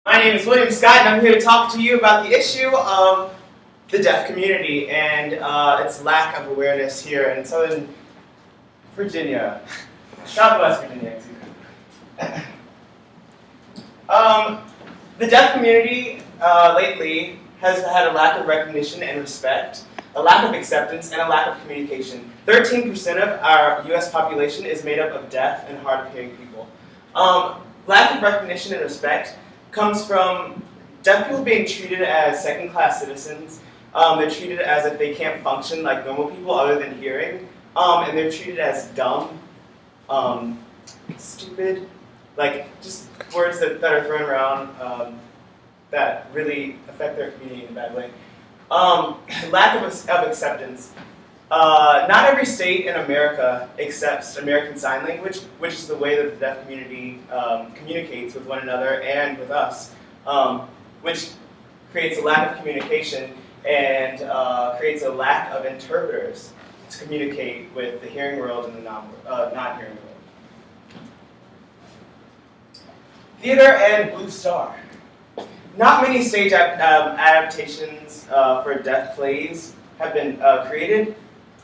My name is William Scott, and I'm here to talk to you about the issue of the deaf community and its lack of awareness here in Southern Virginia, Southwest Virginia, excuse me. The deaf community lately has had a lack of recognition and respect, a lack of acceptance, and a lack of communication. 13% of our U.S. population is made up of deaf and hard-of-hearing people. Lack of recognition and respect comes from deaf people being treated as second-class citizens. They're treated as if they can't function like normal people other than hearing, and they're treated as dumb, stupid, like just words that are thrown around that really affect their community in a bad way. Lack of acceptance. Not every state in America accepts American Sign Language, which is the way that the deaf community communicates with one another and with us, which creates a lack of communication and creates a lack of interpreters to communicate with the hearing world and the non-hearing world. Theater and Blue Star. Not many stage adaptations for deaf plays have been created.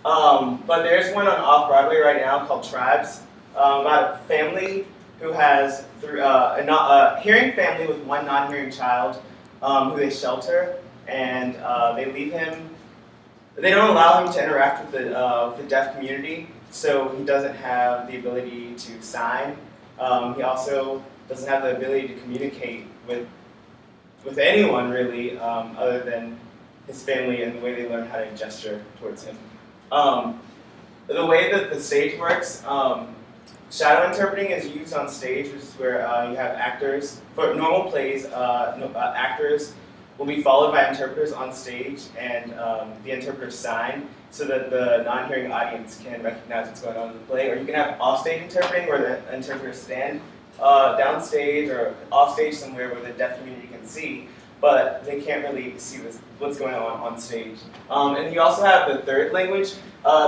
But there's one on Off-Broadway right now called Tribes, about a family who has a hearing family with one non-hearing child who they shelter, and they leave him. They don't allow him to interact with the deaf community, so he doesn't have the ability to sign. He also doesn't have the ability to communicate with anyone really, other than his family and the way they learn how to gesture towards him. The way that the stage works, shadow interpreting is used on stage, which is where you have actors. For normal plays, actors will be followed by interpreters on stage, and the interpreters sign so that the non-hearing audience can recognize what's going on in the play. Or you can have off-stage interpreting, where the interpreters stand downstage or off-stage somewhere where the deaf community can see, but they can't really see what's going on stage. And you also have the third language.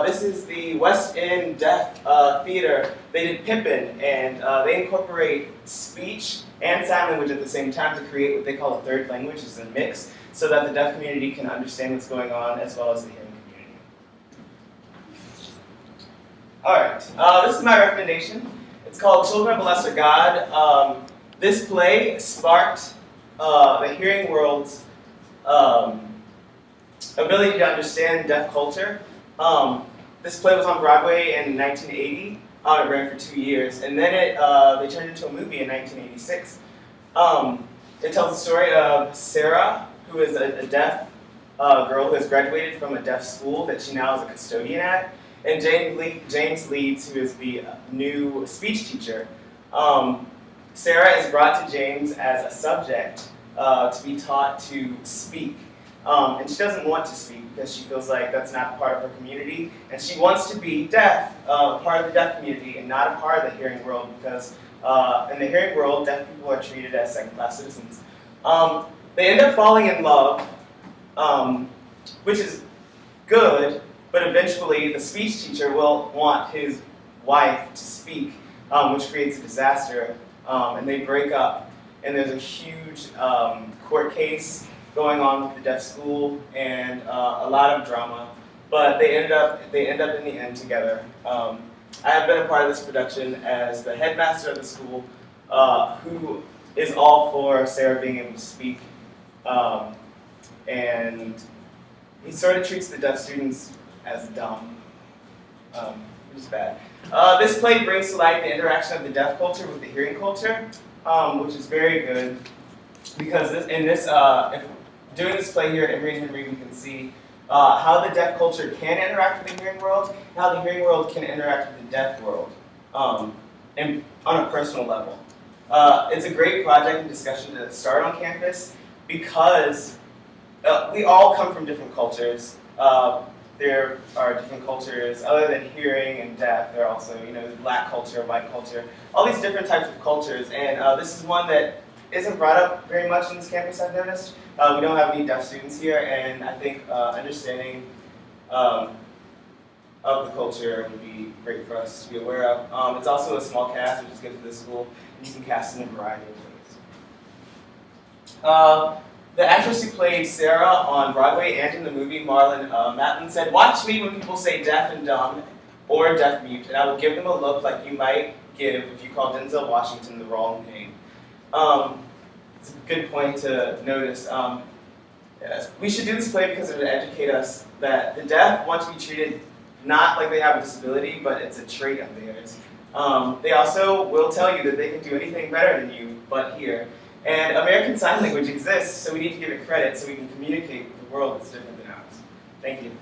This is the West End Deaf Theater. They did Pippin, and they incorporate speech and sign language at the same time to create what they call a third language, as a mix, so that the deaf community can understand what's going on as well as the hearing community. Alright, this is my recommendation. It's called Children of a Lesser God. This play sparked the hearing world's ability to understand deaf culture. This play was on Broadway in 1980. It ran for 2 years, and then they turned it into a movie in 1986. It tells the story of Sarah, who is a deaf girl who has graduated from a deaf school that she now is a custodian at, and James Leeds, who is the new speech teacher. Sarah is brought to James as a subject to be taught to speak. And she doesn't want to speak because she feels like that's not part of her community. And she wants to be deaf, part of the deaf community, and not a part of the hearing world, because in the hearing world, deaf people are treated as second-class citizens. They end up falling in love, which is good, but eventually the speech teacher will want his wife to speak, which creates a disaster, and they break up. And there's a huge court case going on with the deaf school, and a lot of drama, but they end up in the end together. I have been a part of this production as the headmaster of the school, who is all for Sarah being able to speak, and he sort of treats the deaf students as dumb, which is bad. This play brings to light the interaction of the deaf culture with the hearing culture, which is very good, because if doing this play here at Emory and Henry, we can see how the deaf culture can interact with the hearing world, and how the hearing world can interact with the deaf world, and on a personal level. It's a great project and discussion to start on campus, because we all come from different cultures. There are different cultures other than hearing and deaf. There are also, black culture, white culture, all these different types of cultures, and this is one that isn't brought up very much on this campus, I've noticed. We don't have any deaf students here, and I think understanding of the culture would be great for us to be aware of. It's also a small cast, which is good for this school, and you can cast in a variety of ways. The actress who played Sarah on Broadway and in the movie, Marlon Matlin, said, "Watch me when people say deaf and dumb or deaf mute, and I will give them a look like you might give if you call Denzel Washington the wrong name." It's a good point to notice. Yes, we should do this play because it would educate us that the deaf want to be treated not like they have a disability, but it's a trait of theirs. They also will tell you that they can do anything better than you but hear. And American Sign Language exists, so we need to give it credit so we can communicate with a world that's different than ours. Thank you.